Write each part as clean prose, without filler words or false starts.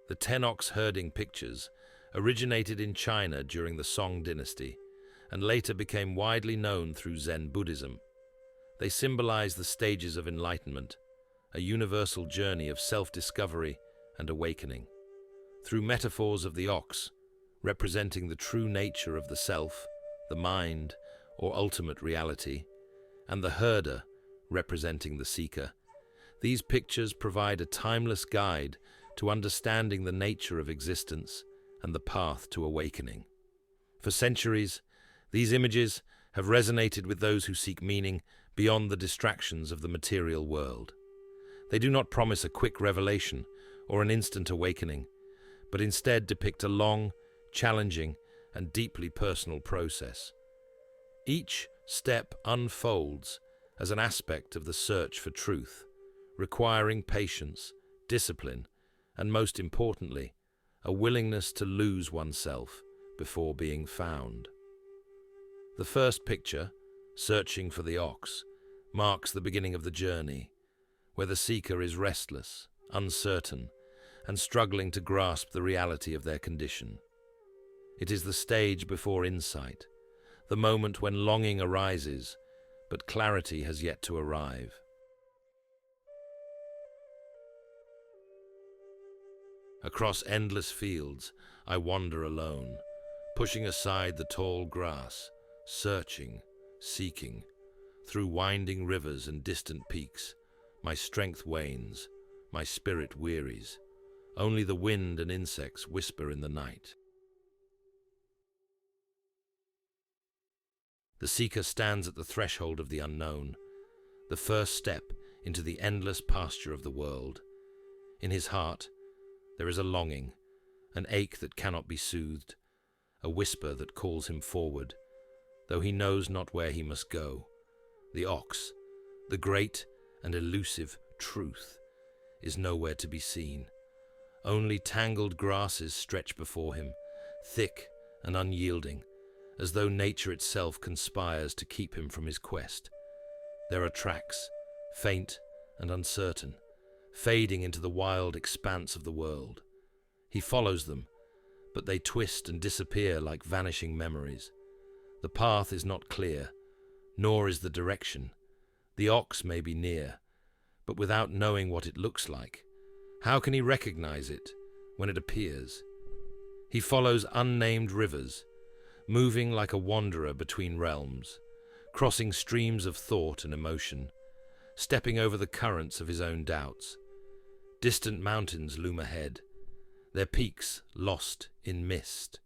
The 10-ox herding pictures originated in China during the Song dynasty and later became widely known through Zen Buddhism. They symbolize the stages of enlightenment, a universal journey of self-discovery and awakening. Through metaphors of the ox, representing the true nature of the self, the mind, or ultimate reality, and the herder, representing the seeker, these pictures provide a timeless guide to understanding the nature of existence and the path to awakening. For centuries, these images have resonated with those who seek meaning beyond the distractions of the material world. They do not promise a quick revelation or an instant awakening, but instead depict a long, challenging, and deeply personal process. Each step unfolds as an aspect of the search for truth, requiring patience, discipline, and most importantly, a willingness to lose oneself before being found. The first picture, Searching for the Ox, marks the beginning of the journey, where the seeker is restless, uncertain, and struggling to grasp the reality of their condition. It is the stage before insight, the moment when longing arises, but clarity has yet to arrive. Across endless fields, I wander alone, pushing aside the tall grass, searching, seeking. Through winding rivers and distant peaks, my strength wanes, my spirit wearies. Only the wind and insects whisper in the night. The seeker stands at the threshold of the unknown, the first step into the endless pasture of the world. In his heart, there is a longing, an ache that cannot be soothed, a whisper that calls him forward, though he knows not where he must go. The ox, the great and elusive truth, is nowhere to be seen. Only tangled grasses stretch before him, thick and unyielding, as though nature itself conspires to keep him from his quest. There are tracks, faint and uncertain, fading into the wild expanse of the world. He follows them, but they twist and disappear like vanishing memories. The path is not clear, nor is the direction. The ox may be near, but without knowing what it looks like, how can he recognize it when it appears? He follows unnamed rivers, moving like a wanderer between realms, crossing streams of thought and emotion, stepping over the currents of his own doubts. Distant mountains loom ahead, their peaks lost in mist.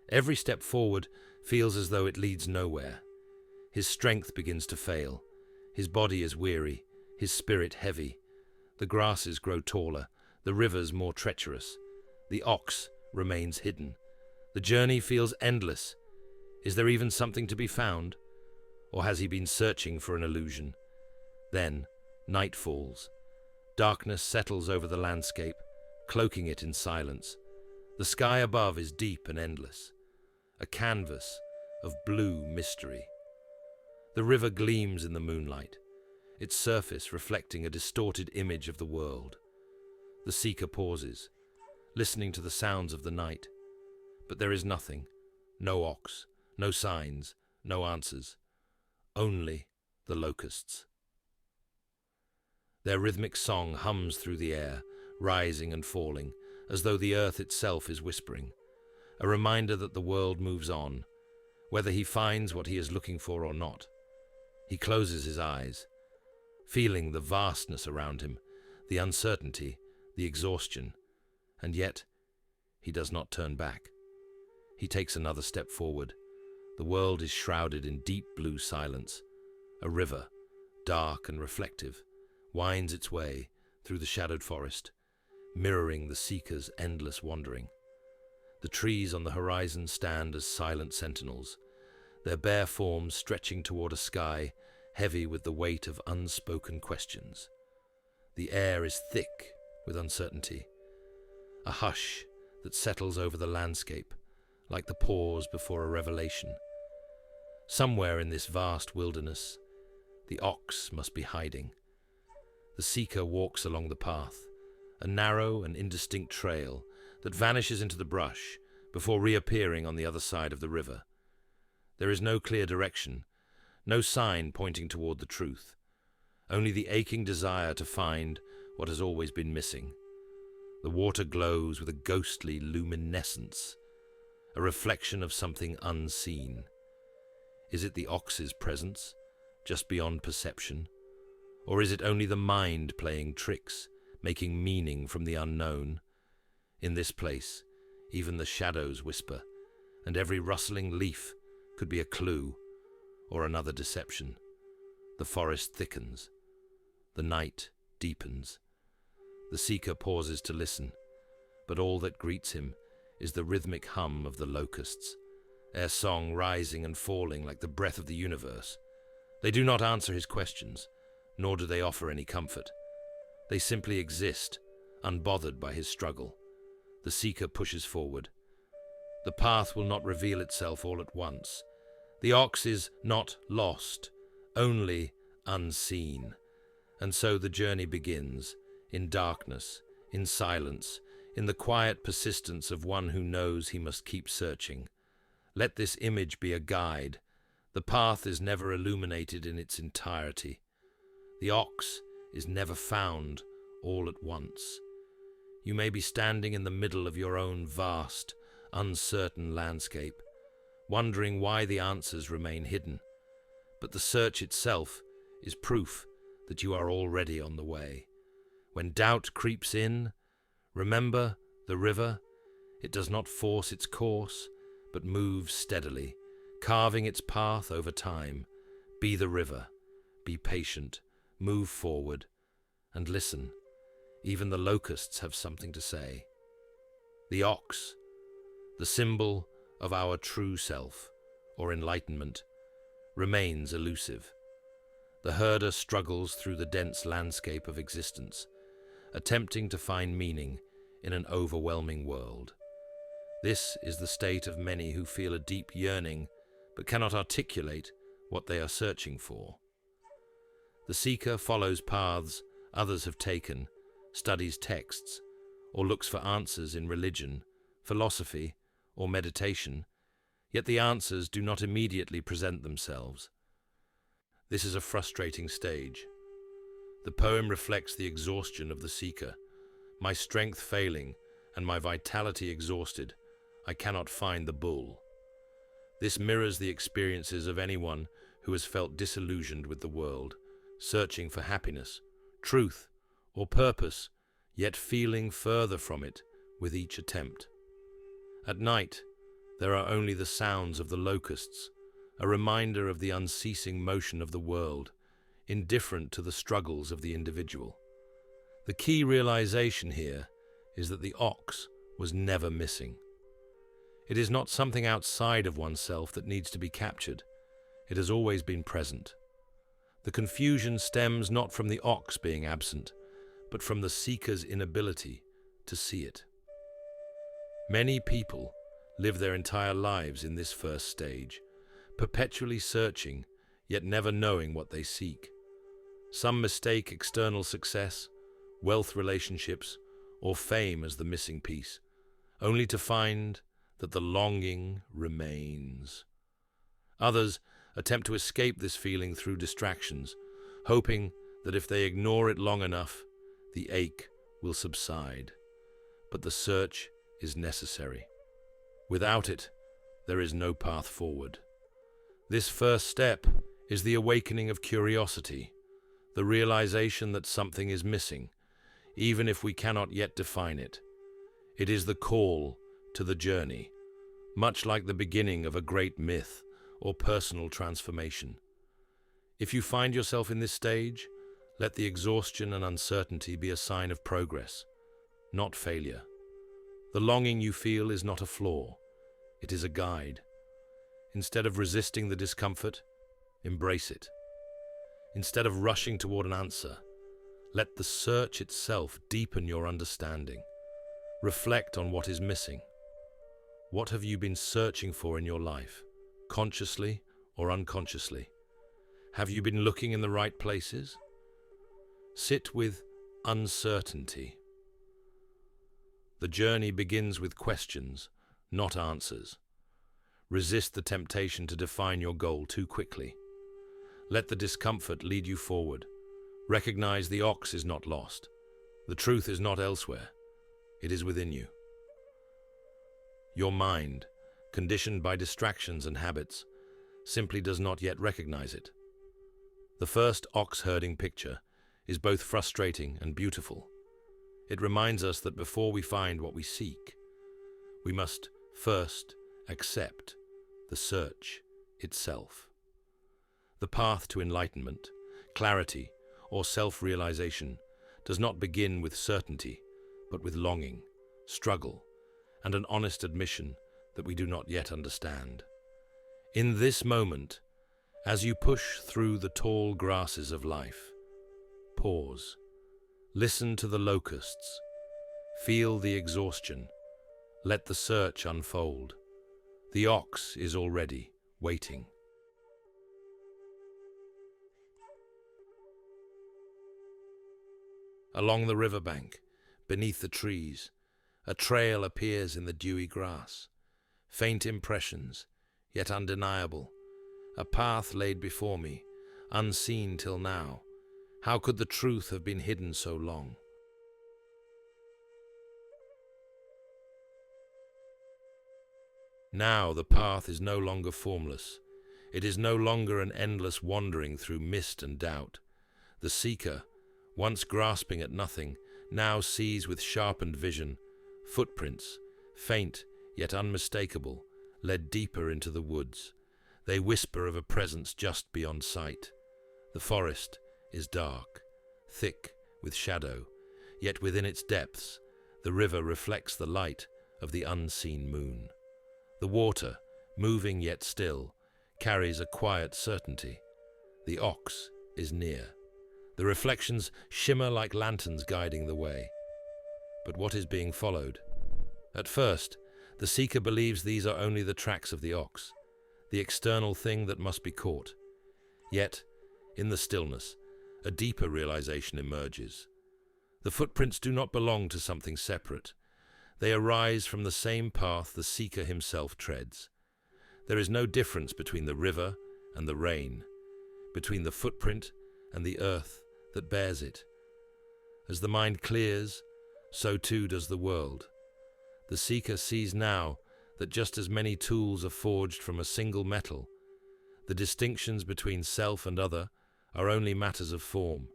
Every step forward feels as though it leads nowhere. His strength begins to fail, his body is weary, his spirit heavy. The grasses grow taller, the rivers more treacherous. The ox remains hidden. The journey feels endless. Is there even something to be found? Or has he been searching for an illusion? Then, night falls. Darkness settles over the landscape, cloaking it in silence. The sky above is deep and endless, a canvas of blue mystery. The river gleams in the moonlight, its surface reflecting a distorted image of the world. The seeker pauses, listening to the sounds of the night. But there is nothing, no ox, no signs, no answers, only the locusts. Their rhythmic song hums through the air, rising and falling, as though the earth itself is whispering, a reminder that the world moves on, whether he finds what he is looking for or not. He closes his eyes, feeling the vastness around him, the uncertainty, the exhaustion, and yet he does not turn back. He takes another step forward. The world is shrouded in deep blue silence. A river, dark and reflective, winds its way through the shadowed forest, mirroring the seeker's endless wandering. The trees on the horizon stand as silent sentinels, their bare forms stretching toward a sky heavy with the weight of unspoken questions. The air is thick with uncertainty, a hush that settles over the landscape, like the pause before a revelation. Somewhere in this vast wilderness, the ox must be hiding. The seeker walks along the path, a narrow and indistinct trail that vanishes into the brush before reappearing on the other side of the river. There is no clear direction, no sign pointing toward the truth, only the aching desire to find what has always been missing. The water glows with a ghostly luminescence, a reflection of something unseen. Is it the ox's presence, just beyond perception? Or is it only the mind playing tricks, making meaning from the unknown? In this place, even the shadows whisper, and every rustling leaf could be a clue or another deception. The forest thickens. The night deepens. The seeker pauses to listen, but all that greets him is the rhythmic hum of the locusts, their song rising and falling like the breath of the universe. They do not answer his questions, nor do they offer any comfort. They simply exist, unbothered by his struggle. The seeker pushes forward. The path will not reveal itself all at once. The ox is not lost, only unseen. And so the journey begins, in darkness, in silence, in the quiet persistence of one who knows he must keep searching. Let this image be a guide. The path is never illuminated in its entirety. The ox is never found all at once. You may be standing in the middle of your own vast, uncertain landscape, wondering why the answers remain hidden. But the search itself is proof that you are already on the way. When doubt creeps in, remember the river. It does not force its course, but moves steadily, carving its path over time. Be the river, be patient, move forward, and listen. Even the locusts have something to say. The ox, the symbol of our true self, or enlightenment, remains elusive. The herder struggles through the dense landscape of existence, attempting to find meaning in an overwhelming world. This is the state of many who feel a deep yearning but cannot articulate what they are searching for. The seeker follows paths others have taken, studies texts, or looks for answers in religion, philosophy, or meditation, yet the answers do not immediately present themselves. This is a frustrating stage. The poem reflects the exhaustion of the seeker. My strength failing and my vitality exhausted, I cannot find the bull. This mirrors the experiences of anyone who has felt disillusioned with the world, searching for happiness, truth, or purpose, yet feeling further from it with each attempt. At night, there are only the sounds of the locusts, a reminder of the unceasing motion of the world, indifferent to the struggles of the individual. The key realization here is that the ox was never missing. It is not something outside of oneself that needs to be captured. It has always been present. The confusion stems not from the ox being absent, but from the seeker's inability to see it. Many people live their entire lives in this first stage, perpetually searching, yet never knowing what they seek. Some mistake external success, wealth, relationships, or fame as the missing piece, only to find that the longing remains. Others attempt to escape this feeling through distractions, hoping that if they ignore it long enough, the ache will subside. But the search is necessary. Without it, there is no path forward. This first step is the awakening of curiosity, the realization that something is missing, even if we cannot yet define it. It is the call to the journey, much like the beginning of a great myth or personal transformation. If you find yourself in this stage, let the exhaustion and uncertainty be a sign of progress, not failure. The longing you feel is not a flaw, it is a guide. Instead of resisting the discomfort, embrace it. Instead of rushing toward an answer, let the search itself deepen your understanding. Reflect on what is missing. What have you been searching for in your life, consciously or unconsciously? Have you been looking in the right places? Sit with uncertainty. The journey begins with questions, not answers. Resist the temptation to define your goal too quickly. Let the discomfort lead you forward. Recognize the ox is not lost. The truth is not elsewhere. It is within you. Your mind, conditioned by distractions and habits, simply does not yet recognize it. The first ox-herding picture is both frustrating and beautiful. It reminds us that before we find what we seek, we must first accept the search itself. The path to enlightenment, clarity, or self-realization does not begin with certainty, but with longing, struggle, and an honest admission that we do not yet understand. In this moment, as you push through the tall grasses of life, pause, listen to the locusts, feel the exhaustion, let the search unfold. The ox is already waiting. Along the riverbank, beneath the trees, a trail appears in the dewy grass. Faint impressions, yet undeniable. A path laid before me, unseen till now. How could the truth have been hidden so long? Now the path is no longer formless. It is no longer an endless wandering through mist and doubt. The seeker, once grasping at nothing, now sees with sharpened vision footprints, faint yet unmistakable, led deeper into the woods. They whisper of a presence just beyond sight. The forest is dark, thick with shadow, yet within its depths the river reflects the light of the unseen moon. The water, moving yet still, carries a quiet certainty. The ox is near. The reflections shimmer like lanterns guiding the way. But what is being followed? At first, the seeker believes these are only the tracks of the ox, the external thing that must be caught. Yet, in the stillness, a deeper realization emerges. The footprints do not belong to something separate. They arise from the same path the seeker himself treads. There is no difference between the river and the rain, between the footprint and the earth that bears it. As the mind clears, so too does the world. The seeker sees now that just as many tools are forged from a single metal, the distinctions between self and other are only matters of form.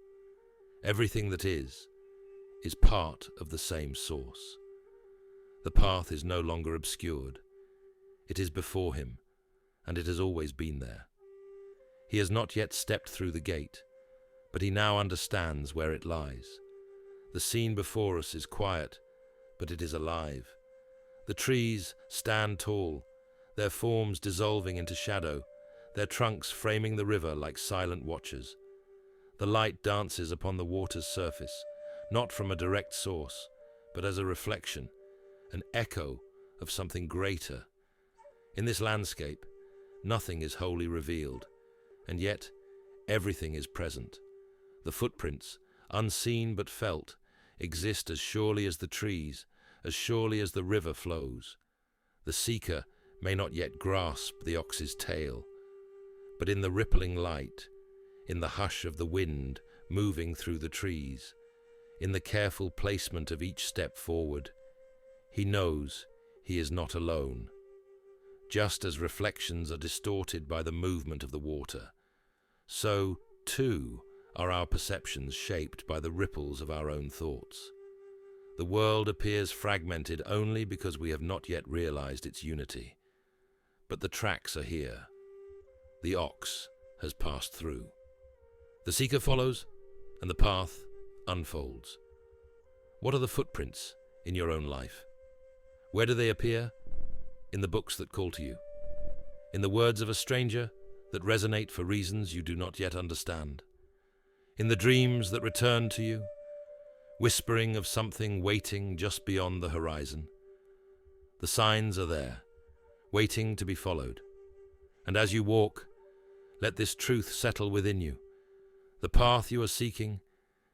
Everything that is part of the same source. The path is no longer obscured. It is before him, and it has always been there. He has not yet stepped through the gate, but he now understands where it lies. The scene before us is quiet, but it is alive. The trees stand tall, their forms dissolving into shadow, their trunks framing the river like silent watchers. The light dances upon the water's surface, not from a direct source, but as a reflection, an echo of something greater. In this landscape, nothing is wholly revealed, and yet everything is present. The footprints, unseen but felt, exist as surely as the trees, as surely as the river flows. The seeker may not yet grasp the ox's tail, but in the rippling light, in the hush of the wind moving through the trees, in the careful placement of each step forward, he knows he is not alone. Just as reflections are distorted by the movement of the water, so, too, are our perceptions shaped by the ripples of our own thoughts. The world appears fragmented only because we have not yet realized its unity. But the tracks are here. The ox has passed through. The seeker follows, and the path unfolds. What are the footprints in your own life? Where do they appear? In the books that call to you, in the words of a stranger that resonate for reasons you do not yet understand, in the dreams that return to you, whispering of something waiting just beyond the horizon. The signs are there, waiting to be followed. And as you walk, let this truth settle within you. The path you are seeking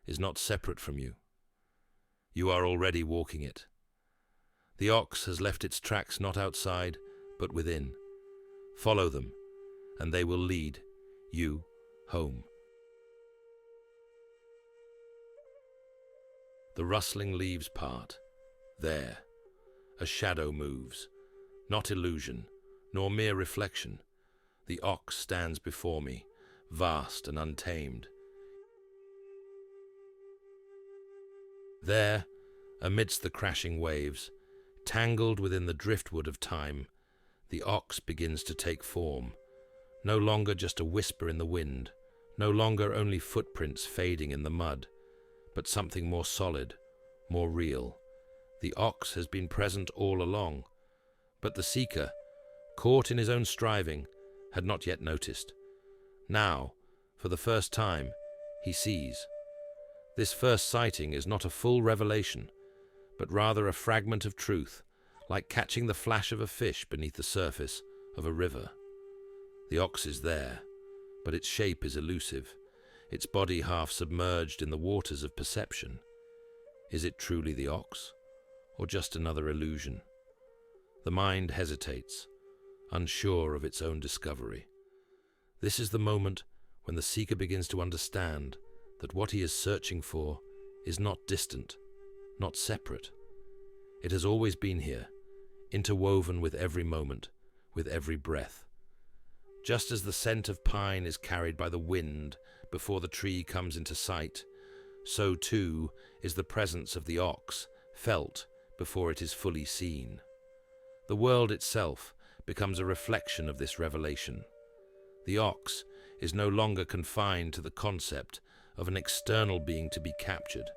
is not separate from you. You are already walking it. The ox has left its tracks not outside, but within. Follow them, and they will lead you home. The rustling leaves part. There, a shadow moves, not illusion, nor mere reflection. The ox stands before me, vast and untamed. There, amidst the crashing waves, tangled within the driftwood of time, the ox begins to take form, no longer just a whisper in the wind, no longer only footprints fading in the mud, but something more solid, more real. The ox has been present all along, but the seeker, caught in his own striving, had not yet noticed. Now, for the first time, he sees. This first sighting is not a full revelation, but rather a fragment of truth, like catching the flash of a fish beneath the surface of a river. The ox is there, but its shape is elusive, its body half submerged in the waters of perception. Is it truly the ox, or just another illusion? The mind hesitates, unsure of its own discovery. This is the moment when the seeker begins to understand that what he is searching for is not distant, not separate. It has always been here, interwoven with every moment, with every breath. Just as the scent of pine is carried by the wind before the tree comes into sight, so too is the presence of the ox felt before it is fully seen. The world itself becomes a reflection of this revelation. The ox is no longer confined to the concept of an external being to be captured.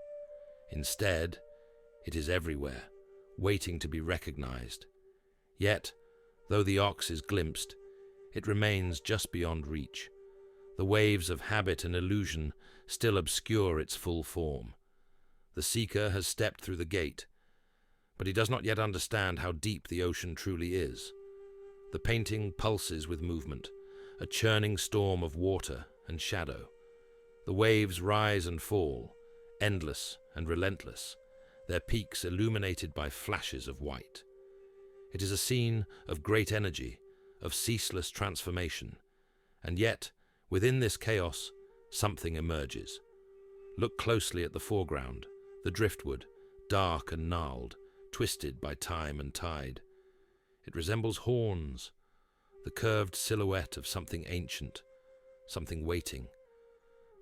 Instead, it is everywhere, waiting to be recognized. Yet, though the ox is glimpsed, it remains just beyond reach. The waves of habit and illusion still obscure its full form. The seeker has stepped through the gate, but he does not yet understand how deep the ocean truly is. The painting pulses with movement, a churning storm of water and shadow. The waves rise and fall, endless and relentless, their peaks illuminated by flashes of white. It is a scene of great energy, of ceaseless transformation, and yet, within this chaos, something emerges. Look closely at the foreground, the driftwood, dark and gnarled, twisted by time and tide. It resembles horns, the curved silhouette of something ancient, something waiting.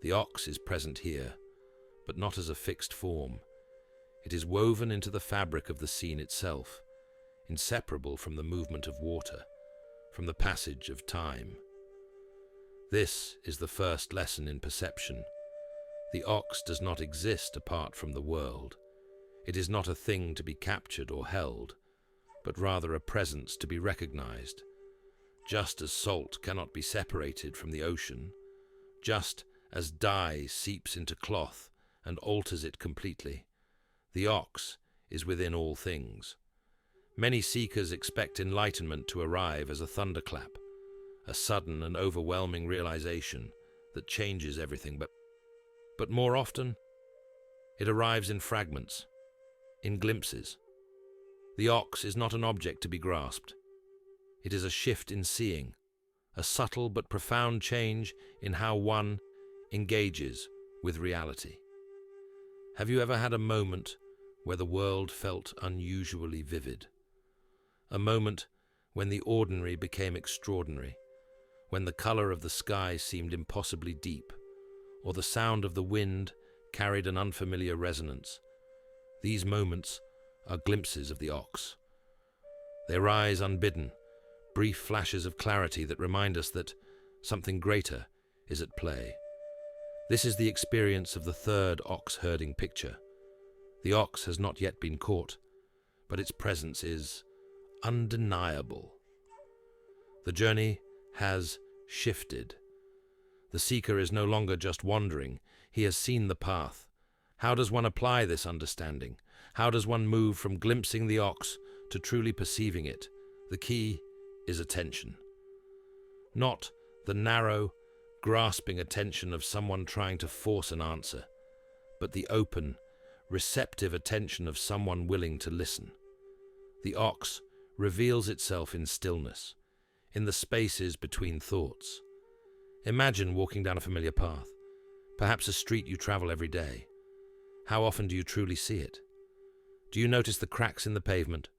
The ox is present here, but not as a fixed form. It is woven into the fabric of the scene itself, inseparable from the movement of water, from the passage of time. This is the first lesson in perception. The ox does not exist apart from the world. It is not a thing to be captured or held, but rather a presence to be recognized. Just as salt cannot be separated from the ocean, just as dye seeps into cloth and alters it completely, the ox is within all things. Many seekers expect enlightenment to arrive as a thunderclap, a sudden and overwhelming realization that changes everything, but more often, it arrives in fragments, in glimpses. The ox is not an object to be grasped. It is a shift in seeing, a subtle but profound change in how one engages with reality. Have you ever had a moment where the world felt unusually vivid? A moment when the ordinary became extraordinary, when the color of the sky seemed impossibly deep, or the sound of the wind carried an unfamiliar resonance. These moments are glimpses of the ox. They rise unbidden, brief flashes of clarity that remind us that something greater is at play. This is the experience of the third ox-herding picture. The ox has not yet been caught, but its presence is undeniable. The journey has shifted. The seeker is no longer just wandering, he has seen the path. How does one apply this understanding? How does one move from glimpsing the ox to truly perceiving it? The key is attention. Not the narrow, grasping attention of someone trying to force an answer, but the open, receptive attention of someone willing to listen. The ox reveals itself in stillness, in the spaces between thoughts. Imagine walking down a familiar path, perhaps a street you travel every day. How often do you truly see it? Do you notice the cracks in the pavement,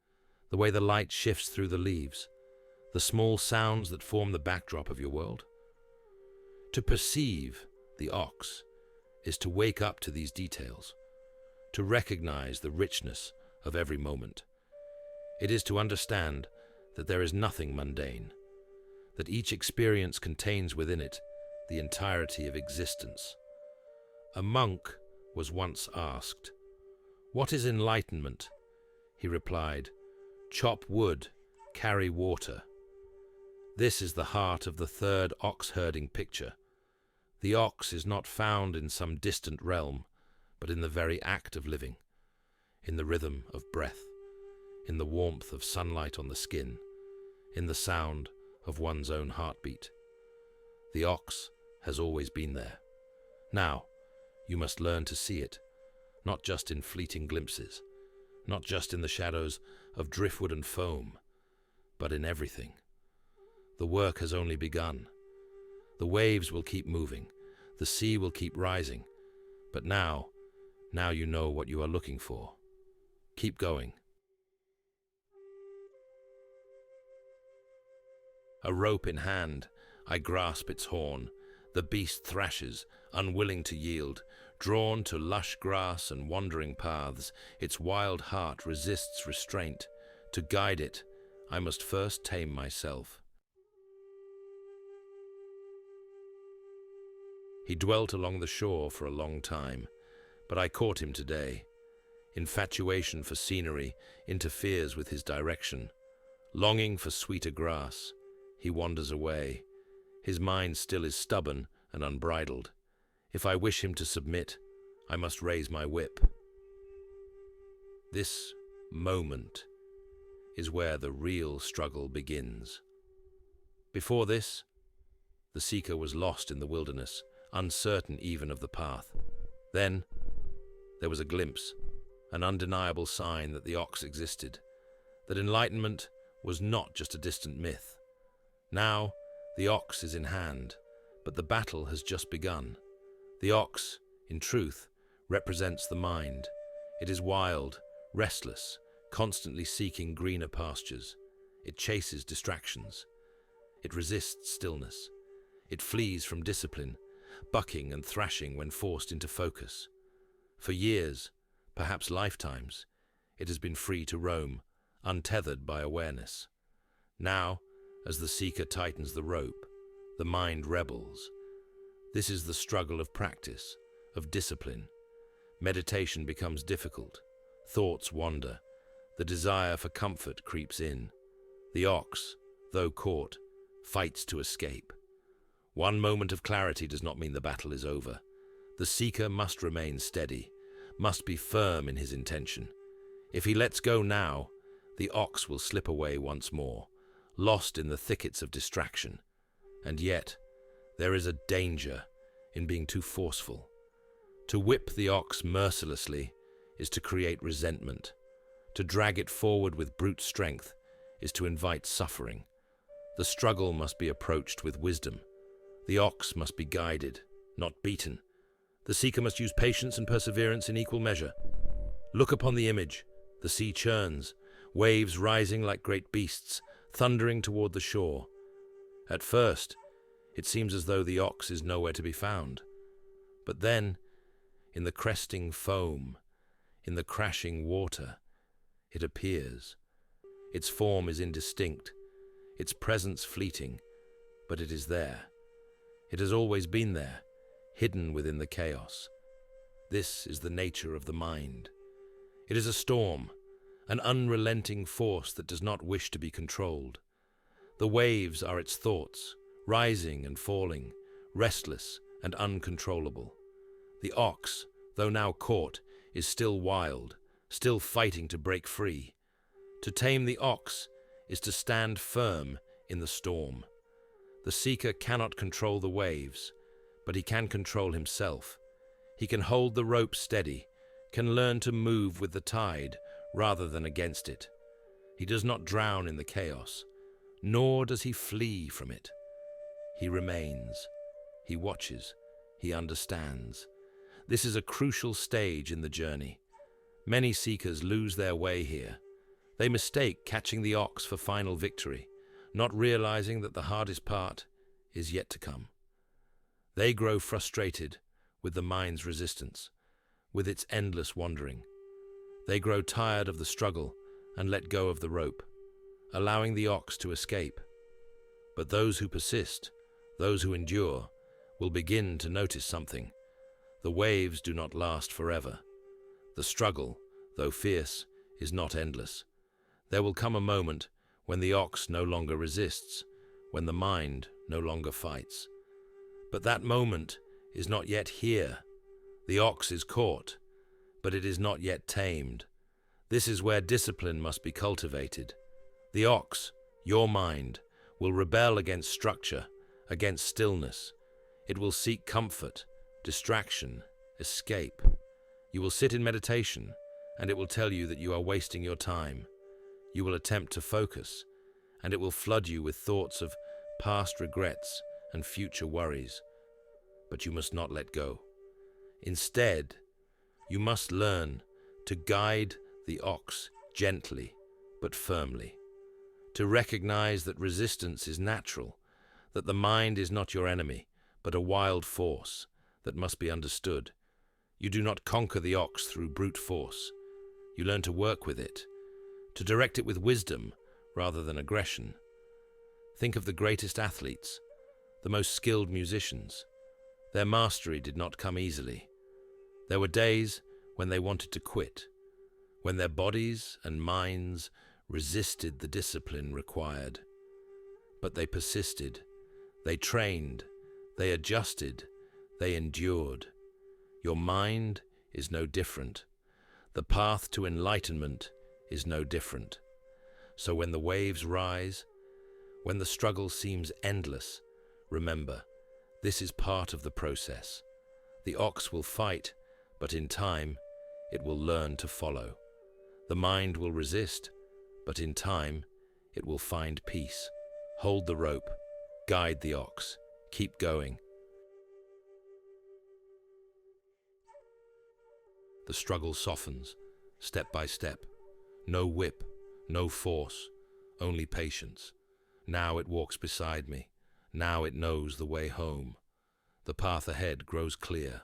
the way the light shifts through the leaves, the small sounds that form the backdrop of your world? To perceive the ox is to wake up to these details, to recognize the richness of every moment. It is to understand that there is nothing mundane, that each experience contains within it the entirety of existence. A monk was once asked, "What is enlightenment?" He replied, "Chop wood, carry water." This is the heart of the third ox-herding picture. The ox is not found in some distant realm, but in the very act of living, in the rhythm of breath, in the warmth of sunlight on the skin, in the sound of one's own heartbeat. The ox has always been there. Now, you must learn to see it, not just in fleeting glimpses, not just in the shadows of driftwood and foam, but in everything. The work has only begun. The waves will keep moving, the sea will keep rising, but now you know what you are looking for. Keep going. A rope in hand, I grasp its horn. The beast thrashes, unwilling to yield. Drawn to lush grass and wandering paths, its wild heart resists restraint. To guide it, I must first tame myself. He dwelt along the shore for a long time, but I caught him today. Infatuation for scenery interferes with his direction. Longing for sweeter grass, he wanders away. His mind still is stubborn and unbridled. If I wish him to submit, I must raise my whip. This moment is where the real struggle begins. Before this, the seeker was lost in the wilderness, uncertain even of the path. Then, there was a glimpse, an undeniable sign that the ox existed, that enlightenment was not just a distant myth. Now, the ox is in hand, but the battle has just begun. The ox, in truth, represents the mind. It is wild, restless, constantly seeking greener pastures. It chases distractions. It resists stillness. It flees from discipline, bucking and thrashing when forced into focus. For years, perhaps lifetimes, it has been free to roam, untethered by awareness. Now, as the seeker tightens the rope, the mind rebels. This is the struggle of practice, of discipline. Meditation becomes difficult. Thoughts wander. The desire for comfort creeps in. The ox, though caught, fights to escape. One moment of clarity does not mean the battle is over. The seeker must remain steady, must be firm in his intention. If he lets go now, the ox will slip away once more, lost in the thickets of distraction. And yet, there is a danger in being too forceful. To whip the ox mercilessly is to create resentment. To drag it forward with brute strength is to invite suffering. The struggle must be approached with wisdom. The ox must be guided, not beaten. The seeker must use patience and perseverance in equal measure. Look upon the image. The sea churns, waves rising like great beasts, thundering toward the shore. At first, it seems as though the ox is nowhere to be found. But then, in the cresting foam, in the crashing water, it appears. Its form is indistinct, its presence fleeting, but it is there. It has always been there, hidden within the chaos. This is the nature of the mind. It is a storm, an unrelenting force that does not wish to be controlled. The waves are its thoughts, rising and falling, restless and uncontrollable. The ox, though now caught, is still wild, still fighting to break free. To tame the ox is to stand firm in the storm. The seeker cannot control the waves, but he can control himself. He can hold the rope steady, can learn to move with the tide rather than against it. He does not drown in the chaos, nor does he flee from it. He remains. He watches. He understands. This is a crucial stage in the journey. Many seekers lose their way here. They mistake catching the ox for final victory, not realizing that the hardest part is yet to come. They grow frustrated with the mind's resistance, with its endless wandering. They grow tired of the struggle and let go of the rope, allowing the ox to escape. But those who persist, those who endure, will begin to notice something. The waves do not last forever. The struggle, though fierce, is not endless. There will come a moment when the ox no longer resists, when the mind no longer fights. But that moment is not yet here. The ox is caught, but it is not yet tamed. This is where discipline must be cultivated. The ox, your mind, will rebel against structure, against stillness. It will seek comfort, distraction, escape. You will sit in meditation, and it will tell you that you are wasting your time. You will attempt to focus, and it will flood you with thoughts of past regrets and future worries. But you must not let go. Instead, you must learn to guide the ox gently but firmly, to recognize that resistance is natural, that the mind is not your enemy, but a wild force that must be understood. You do not conquer the ox through brute force. You learn to work with it, to direct it with wisdom rather than aggression. Think of the greatest athletes, the most skilled musicians. Their mastery did not come easily. There were days when they wanted to quit, when their bodies and minds resisted the discipline required. But they persisted, they trained, they adjusted, they endured. Your mind is no different. The path to enlightenment is no different. So when the waves rise, when the struggle seems endless, remember, this is part of the process. The ox will fight, but in time, it will learn to follow. The mind will resist, but in time, it will find peace. Hold the rope, guide the ox, keep going. The struggle softens, step by step. No whip, no force, only patience. Now it walks beside me. Now it knows the way home. The path ahead grows clear.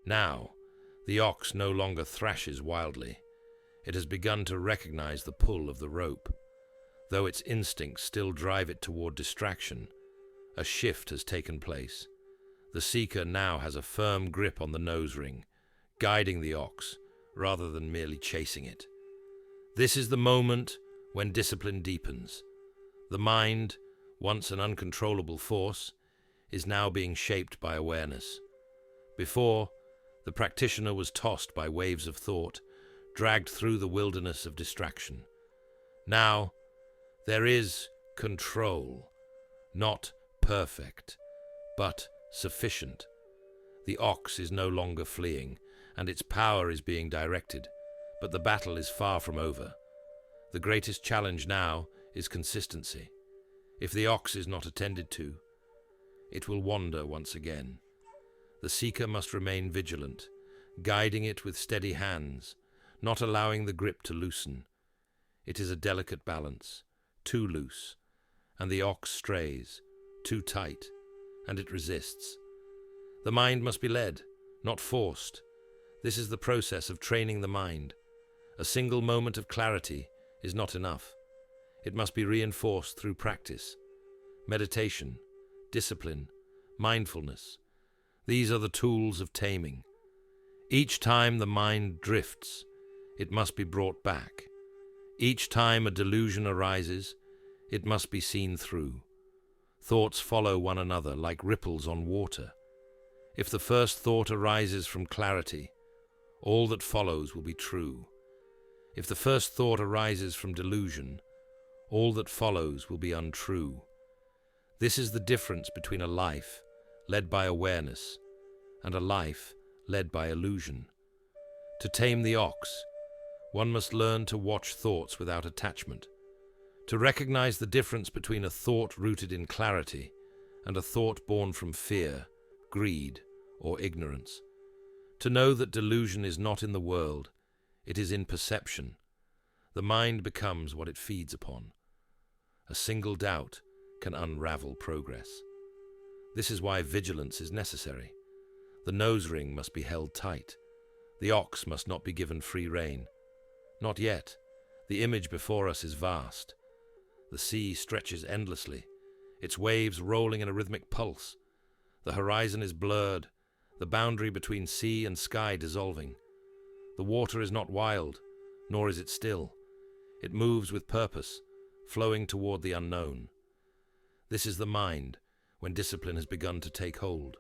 Now, the ox no longer thrashes wildly. It has begun to recognize the pull of the rope. Though its instincts still drive it toward distraction, a shift has taken place. The seeker now has a firm grip on the nose ring, guiding the ox rather than merely chasing it. This is the moment when discipline deepens. The mind, once an uncontrollable force, is now being shaped by awareness. Before, the practitioner was tossed by waves of thought, dragged through the wilderness of distraction. Now, there is control, not perfect, but sufficient. The ox is no longer fleeing, and its power is being directed, but the battle is far from over. The greatest challenge now is consistency. If the ox is not attended to, it will wander once again. The seeker must remain vigilant, guiding it with steady hands, not allowing the grip to loosen. It is a delicate balance, too loose, and the ox strays, too tight, and it resists. The mind must be led, not forced. This is the process of training the mind. A single moment of clarity is not enough. It must be reinforced through practice, meditation, discipline, mindfulness. These are the tools of taming. Each time the mind drifts, it must be brought back. Each time a delusion arises, it must be seen through. Thoughts follow one another like ripples on water. If the first thought arises from clarity, all that follows will be true. If the first thought arises from delusion, all that follows will be untrue. This is the difference between a life led by awareness and a life led by illusion. To tame the ox, one must learn to watch thoughts without attachment, to recognize the difference between a thought rooted in clarity and a thought born from fear, greed, or ignorance, to know that delusion is not in the world, it is in perception. The mind becomes what it feeds upon. A single doubt can unravel progress. This is why vigilance is necessary. The nose ring must be held tight. The ox must not be given free rein. Not yet. The image before us is vast. The sea stretches endlessly, its waves rolling in a rhythmic pulse. The horizon is blurred, the boundary between sea and sky dissolving. The water is not wild, nor is it still. It moves with purpose, flowing toward the unknown. This is the mind, when discipline has begun to take hold.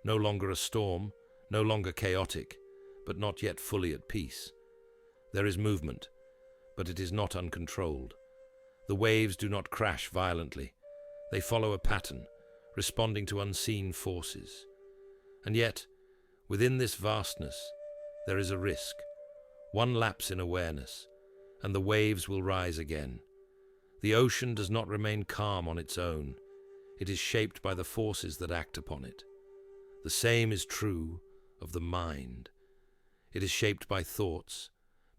No longer a storm, no longer chaotic, but not yet fully at peace. There is movement, but it is not uncontrolled. The waves do not crash violently. They follow a pattern, responding to unseen forces. And yet, within this vastness, there is a risk. One lapse in awareness, and the waves will rise again. The ocean does not remain calm on its own. It is shaped by the forces that act upon it. The same is true of the mind. It is shaped by thoughts,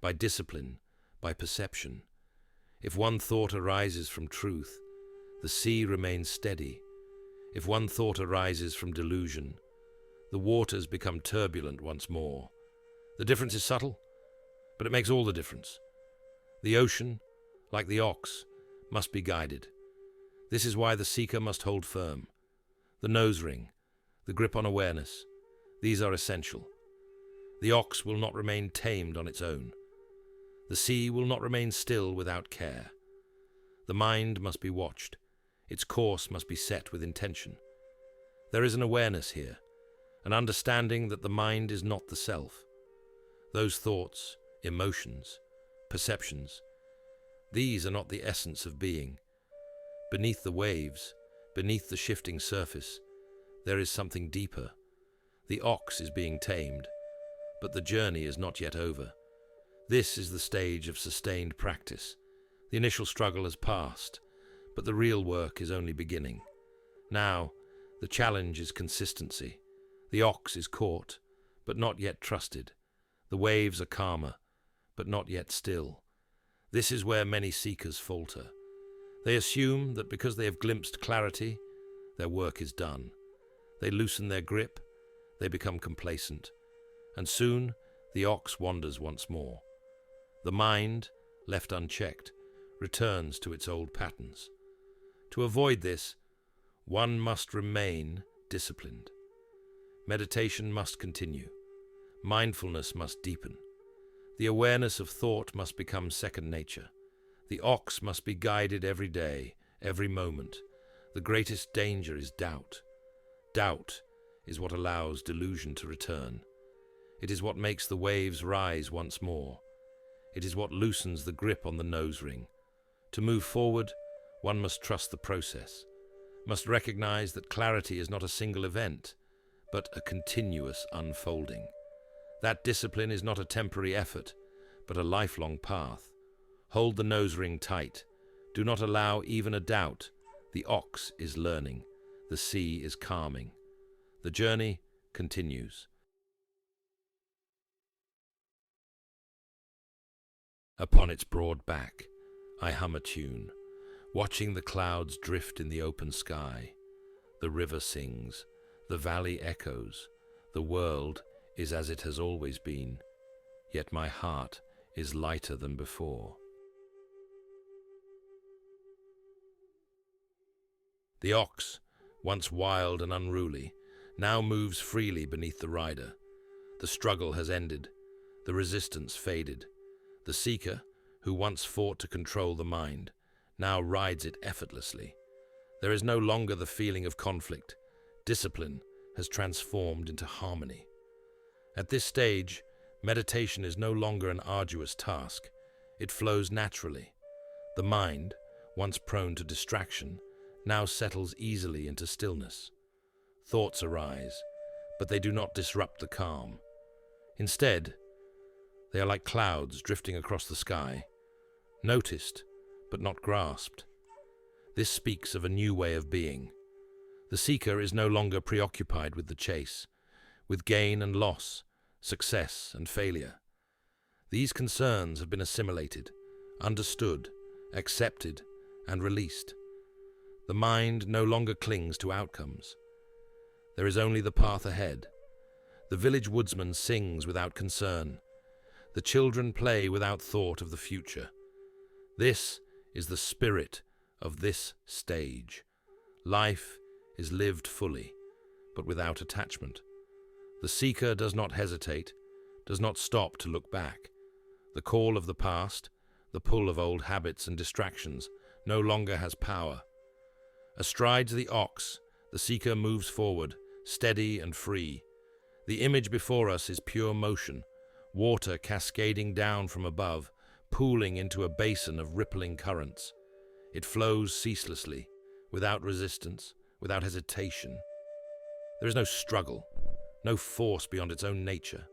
by discipline, by perception. If one thought arises from truth, the sea remains steady. If one thought arises from delusion, the waters become turbulent once more. The difference is subtle, but it makes all the difference. The ocean, like the ox, must be guided. This is why the seeker must hold firm. The nose ring, the grip on awareness, these are essential. The ox will not remain tamed on its own. The sea will not remain still without care. The mind must be watched. Its course must be set with intention. There is an awareness here, an understanding that the mind is not the self. Those thoughts, emotions, perceptions, these are not the essence of being. Beneath the waves, beneath the shifting surface, there is something deeper. The ox is being tamed, but the journey is not yet over. This is the stage of sustained practice. The initial struggle has passed, but the real work is only beginning. Now, the challenge is consistency. The ox is caught, but not yet trusted. The waves are calmer, but not yet still. This is where many seekers falter. They assume that because they have glimpsed clarity, their work is done. They loosen their grip, they become complacent, and soon the ox wanders once more. The mind, left unchecked, returns to its old patterns. To avoid this, one must remain disciplined. Meditation must continue. Mindfulness must deepen. The awareness of thought must become second nature. The ox must be guided every day, every moment. The greatest danger is doubt. Doubt is what allows delusion to return. It is what makes the waves rise once more. It is what loosens the grip on the nose ring. To move forward, one must trust the process, must recognize that clarity is not a single event, but a continuous unfolding. That discipline is not a temporary effort, but a lifelong path. Hold the nose ring tight. Do not allow even a doubt. The ox is learning. The sea is calming. The journey continues. Upon its broad back, I hum a tune, watching the clouds drift in the open sky. The river sings, the valley echoes, the world is as it has always been, yet my heart is lighter than before. The ox, once wild and unruly, now moves freely beneath the rider. The struggle has ended, the resistance faded. The seeker, who once fought to control the mind, now rides it effortlessly. There is no longer the feeling of conflict. Discipline has transformed into harmony. At this stage, meditation is no longer an arduous task. It flows naturally. The mind, once prone to distraction, now settles easily into stillness. Thoughts arise, but they do not disrupt the calm. Instead, They are like clouds drifting across the sky, noticed but not grasped. This speaks of a new way of being. The seeker is no longer preoccupied with the chase, with gain and loss, success and failure. These concerns have been assimilated, understood, accepted, and released. The mind no longer clings to outcomes. There is only the path ahead. The village woodsman sings without concern. The children play without thought of the future. This is the spirit of this stage. Life is lived fully, but without attachment. The seeker does not hesitate, does not stop to look back. The call of the past, the pull of old habits and distractions, no longer has power. Astride the ox, the seeker moves forward, steady and free. The image before us is pure motion, water cascading down from above, pooling into a basin of rippling currents. It flows ceaselessly, without resistance, without hesitation. There is no struggle, no force beyond its own nature.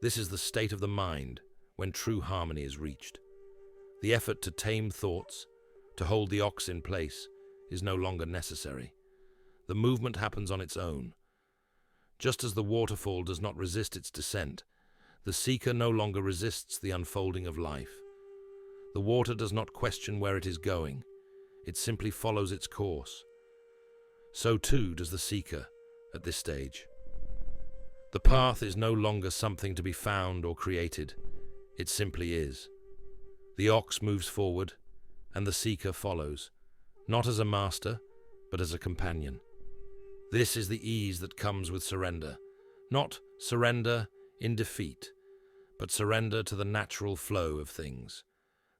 This is the state of the mind when true harmony is reached. The effort to tame thoughts, to hold the ox in place, is no longer necessary. The movement happens on its own. Just as the waterfall does not resist its descent, the seeker no longer resists the unfolding of life. The water does not question where it is going. It simply follows its course. So too does the seeker at this stage. The path is no longer something to be found or created. It simply is. The ox moves forward, and the seeker follows, not as a master, but as a companion. This is the ease that comes with surrender, not surrender in defeat, but surrender to the natural flow of things.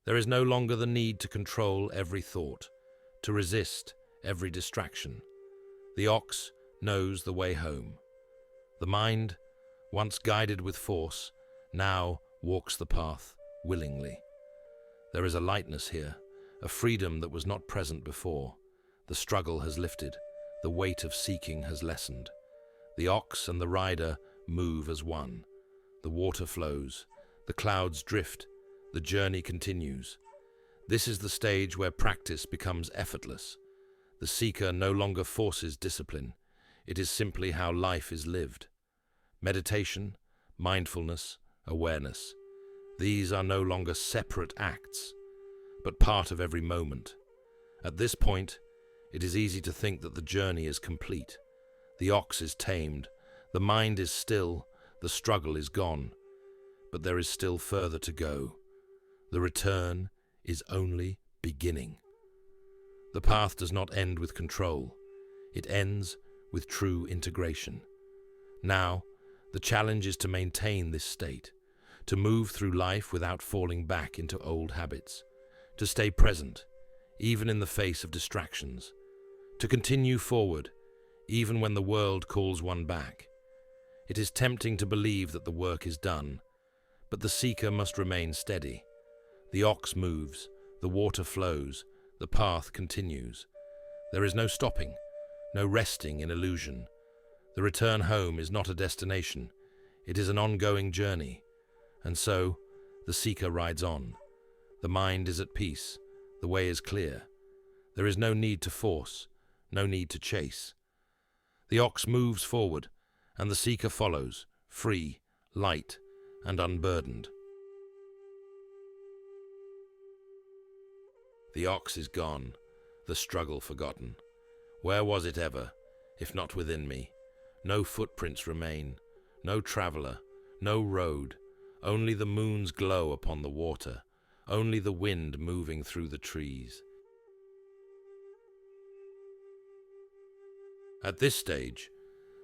There is no longer the need to control every thought, to resist every distraction. The ox knows the way home. The mind, once guided with force, now walks the path willingly. There is a lightness here, a freedom that was not present before. The struggle has lifted, the weight of seeking has lessened. The ox and the rider move as one. The water flows, the clouds drift, the journey continues. This is the stage where practice becomes effortless. The seeker no longer forces discipline. It is simply how life is lived. Meditation, mindfulness, awareness. These are no longer separate acts, but part of every moment. At this point, it is easy to think that the journey is complete. The ox is tamed, the mind is still, the struggle is gone. But there is still further to go. The return is only beginning. The path does not end with control. It ends with true integration. Now, the challenge is to maintain this state, to move through life without falling back into old habits, to stay present, even in the face of distractions, to continue forward, even when the world calls one back. It is tempting to believe that the work is done, but the seeker must remain steady. The ox moves, the water flows, the path continues. There is no stopping, no resting in illusion. The return home is not a destination, it is an ongoing journey. And so, the seeker rides on. The mind is at peace, the way is clear. There is no need to force, no need to chase. The ox moves forward, and the seeker follows, free, light, and unburdened. The ox is gone, the struggle forgotten. Where was it ever, if not within me? No footprints remain, no traveller, no road, only the moon's glow upon the water, only the wind moving through the trees. At this stage,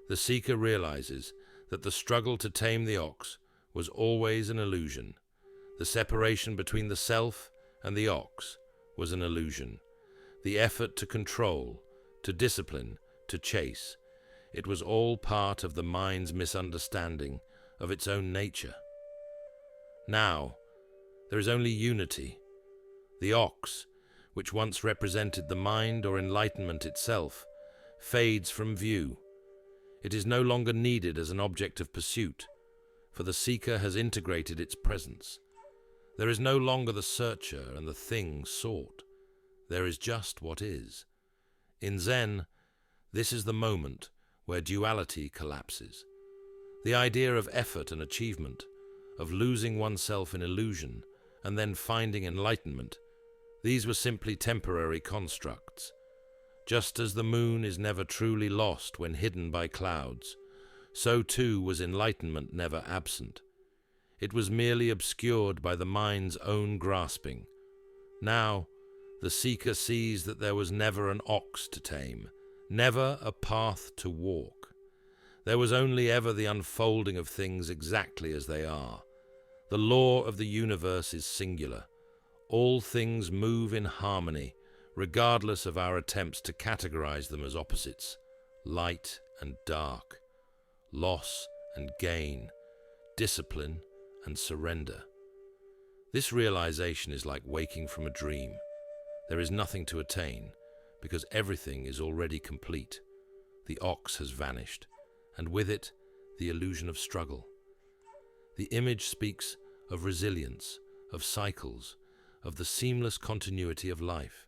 the seeker realizes that the struggle to tame the ox was always an illusion. The separation between the self and the ox was an illusion. The effort to control, to discipline, to chase, it was all part of the mind's misunderstanding of its own nature. Now, there is only unity. The ox, which once represented the mind or enlightenment itself, fades from view. It is no longer needed as an object of pursuit. for the seeker has integrated its presence. There is no longer the searcher and the thing sought. There is just what is. In Zen, this is the moment where duality collapses. The idea of effort and achievement, of losing oneself in illusion and then finding enlightenment, these were simply temporary constructs. Just as the moon is never truly lost when hidden by clouds, so too was enlightenment never absent. It was merely obscured by the mind's own grasping. Now, the seeker sees that there was never an ox to tame, never a path to walk. There was only ever the unfolding of things exactly as they are. The law of the universe is singular. All things move in harmony, regardless of our attempts to categorize them as opposites, light and dark, loss and gain, discipline and surrender. This realization is like waking from a dream. There is nothing to attain, because everything is already complete. The ox has vanished, and with it, the illusion of struggle. The image speaks of resilience, of cycles, of the seamless continuity of life.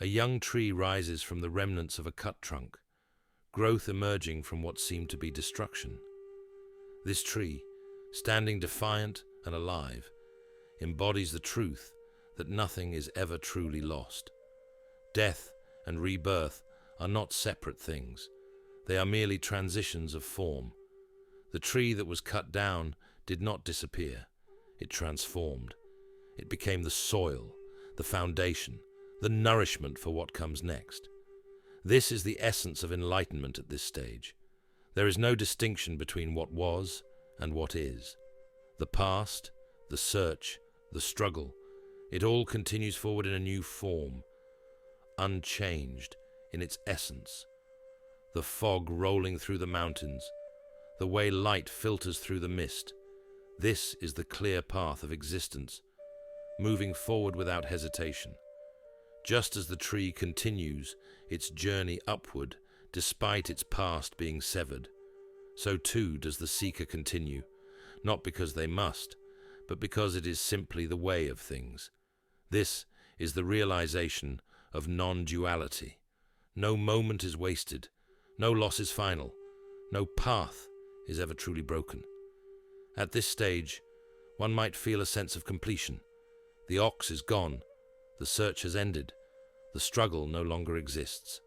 A young tree rises from the remnants of a cut trunk, growth emerging from what seemed to be destruction. This tree, standing defiant and alive, embodies the truth that nothing is ever truly lost. Death and rebirth are not separate things. They are merely transitions of form. The tree that was cut down did not disappear. It transformed. It became the soil, the foundation, the nourishment for what comes next. This is the essence of enlightenment at this stage. There is no distinction between what was and what is. The past, the search, the struggle, it all continues forward in a new form, unchanged in its essence. The fog rolling through the mountains, the way light filters through the mist. This is the clear path of existence, moving forward without hesitation. Just as the tree continues its journey upward despite its past being severed, so too does the seeker continue, not because they must, but because it is simply the way of things. This is the realization of non-duality. No moment is wasted, no loss is final, no path is ever truly broken. At this stage, one might feel a sense of completion. The ox is gone, the search has ended, the struggle no longer exists.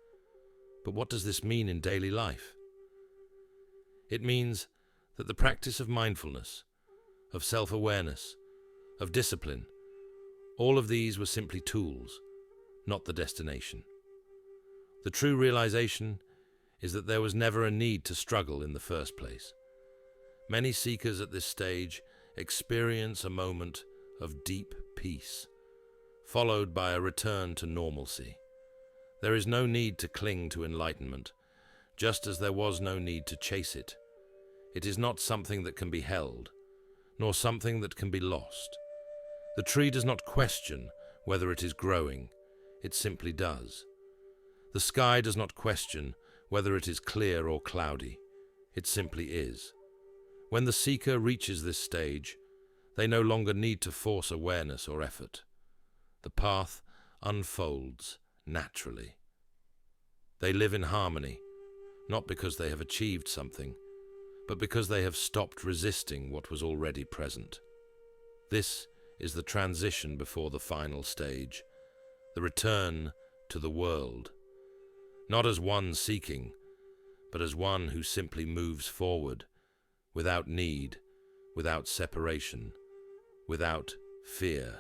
But what does this mean in daily life? It means that the practice of mindfulness, of self-awareness, of discipline, all of these were simply tools, not the destination. The true realization is that there was never a need to struggle in the first place. Many seekers at this stage experience a moment of deep peace, followed by a return to normalcy. There is no need to cling to enlightenment, just as there was no need to chase it. It is not something that can be held, nor something that can be lost. The tree does not question whether it is growing, it simply does. The sky does not question whether it is clear or cloudy, it simply is. When the seeker reaches this stage, they no longer need to force awareness or effort. The path unfolds naturally. They live in harmony, not because they have achieved something, but because they have stopped resisting what was already present. This is the transition before the final stage, the return to the world, not as one seeking, but as one who simply moves forward, without need, without separation, without fear.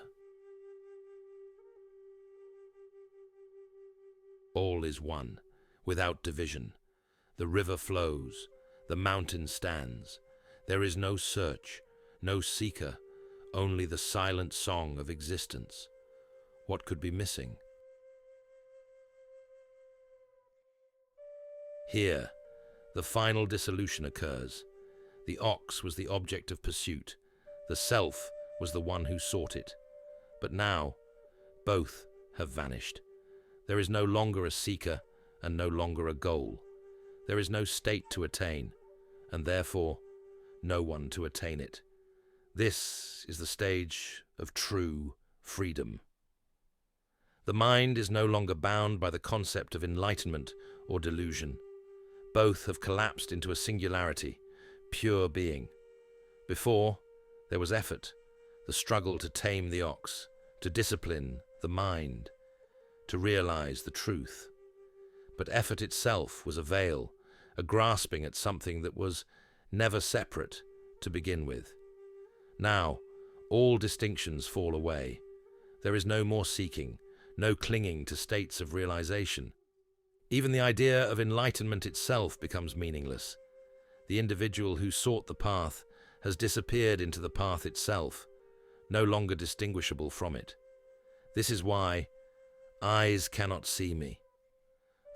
All is one, without division. The river flows, the mountain stands. There is no search, no seeker, only the silent song of existence. What could be missing? Here, the final dissolution occurs. The ox was the object of pursuit. The self was the one who sought it. But now, both have vanished. There is no longer a seeker and no longer a goal. There is no state to attain, and therefore, no one to attain it. This is the stage of true freedom. The mind is no longer bound by the concept of enlightenment or delusion. Both have collapsed into a singularity, pure being. Before, there was effort, the struggle to tame the ox, to discipline the mind, to realize the truth. But effort itself was a veil, a grasping at something that was never separate to begin with. Now, all distinctions fall away. There is no more seeking, no clinging to states of realization. Even the idea of enlightenment itself becomes meaningless. The individual who sought the path has disappeared into the path itself, no longer distinguishable from it. This is why eyes cannot see me.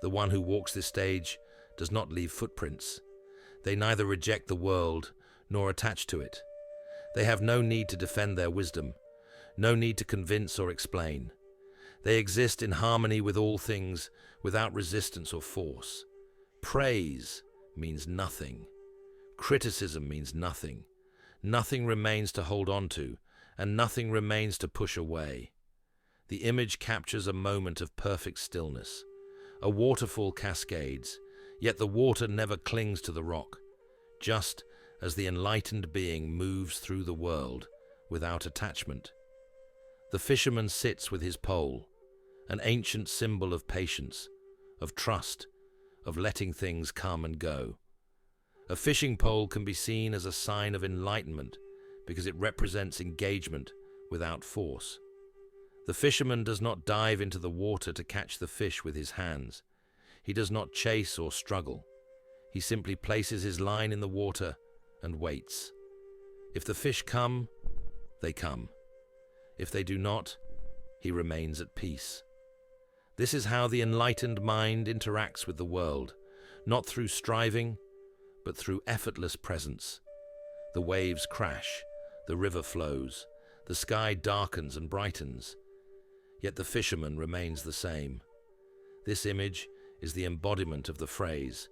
The one who walks this stage does not leave footprints. They neither reject the world nor attach to it. They have no need to defend their wisdom, no need to convince or explain. They exist in harmony with all things, without resistance or force. Praise means nothing. Criticism means nothing. Nothing remains to hold on to, and nothing remains to push away. The image captures a moment of perfect stillness. A waterfall cascades, yet the water never clings to the rock, just as the enlightened being moves through the world without attachment. The fisherman sits with his pole, an ancient symbol of patience, of trust, of letting things come and go. A fishing pole can be seen as a sign of enlightenment because it represents engagement without force. The fisherman does not dive into the water to catch the fish with his hands. He does not chase or struggle. He simply places his line in the water and waits. If the fish come, they come. If they do not, he remains at peace. This is how the enlightened mind interacts with the world, not through striving, but through effortless presence. The waves crash, the river flows, the sky darkens and brightens, yet the fisherman remains the same. This image is the embodiment of the phrase,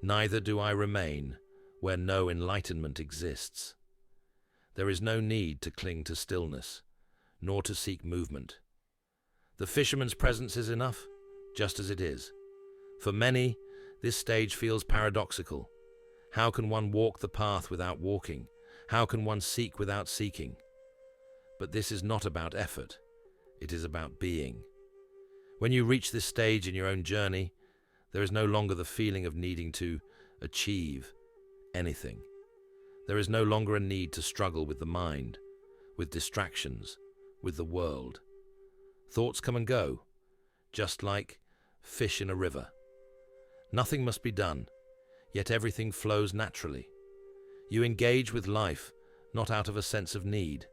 "Neither do I remain where no enlightenment exists." There is no need to cling to stillness, nor to seek movement. The fisherman's presence is enough, just as it is. For many, this stage feels paradoxical. How can one walk the path without walking? How can one seek without seeking? But this is not about effort. It is about being. When you reach this stage in your own journey, there is no longer the feeling of needing to achieve anything. There is no longer a need to struggle with the mind, with distractions, with the world. Thoughts come and go, just like fish in a river. Nothing must be done, yet everything flows naturally. You engage with life not out of a sense of need,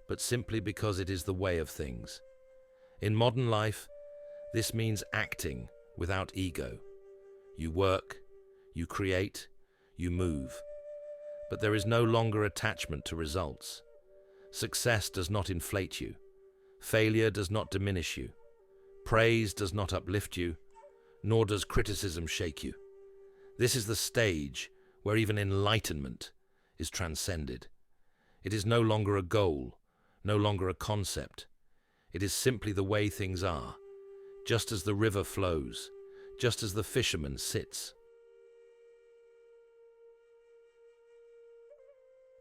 but simply because it is the way of things. In modern life, this means acting without ego. You work, you create, you move, but there is no longer attachment to results. Success does not inflate you. Failure does not diminish you. Praise does not uplift you, nor does criticism shake you. This is the stage where even enlightenment is transcended. It is no longer a goal, no longer a concept. It is simply the way things are, just as the river flows, just as the fisherman sits.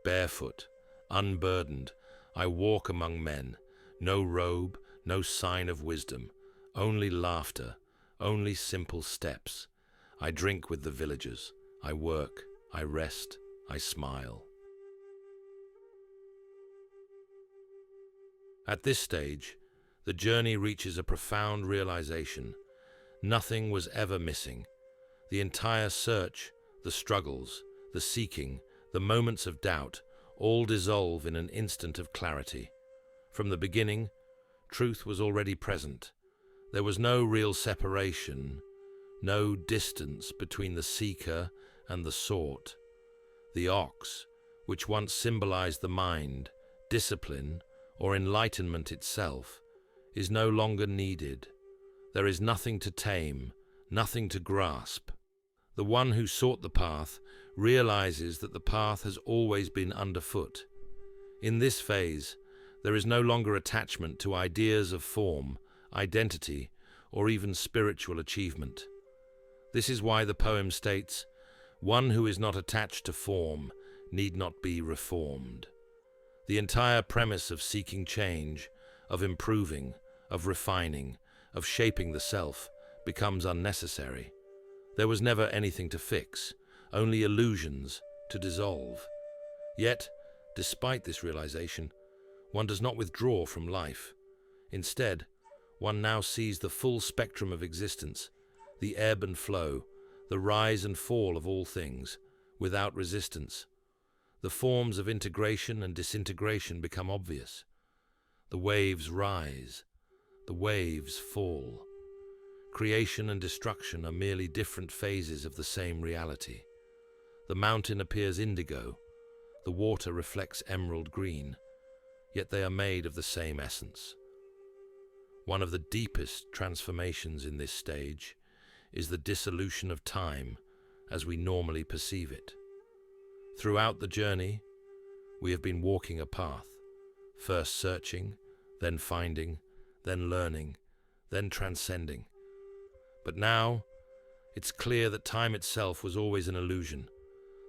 Barefoot, unburdened, I walk among men. No robe, no sign of wisdom, only laughter, only simple steps. I drink with the villagers, I work, I rest, I smile. At this stage, the journey reaches a profound realization. Nothing was ever missing. The entire search, the struggles, the seeking, the moments of doubt, all dissolve in an instant of clarity. From the beginning, truth was already present. There was no real separation, no distance between the seeker and the sought. The ox, which once symbolized the mind, discipline, or enlightenment itself, is no longer needed. There is nothing to tame, nothing to grasp. The one who sought the path realizes that the path has always been underfoot. In this phase, there is no longer attachment to ideas of form, identity, or even spiritual achievement. This is why the poem states, "One who is not attached to form need not be reformed." The entire premise of seeking change, of improving, of refining, of shaping the self, becomes unnecessary. There was never anything to fix, only illusions to dissolve. Yet, despite this realization, one does not withdraw from life. Instead, one now sees the full spectrum of existence, the ebb and flow, the rise and fall of all things, without resistance. The forms of integration and disintegration become obvious. The waves rise, the waves fall. Creation and destruction are merely different phases of the same reality. The mountain appears indigo, the water reflects emerald green, yet they are made of the same essence. One of the deepest transformations in this stage is the dissolution of time as we normally perceive it. Throughout the journey, we have been walking a path, first searching, then finding, then learning, then transcending. But now, it's clear that time itself was always an illusion.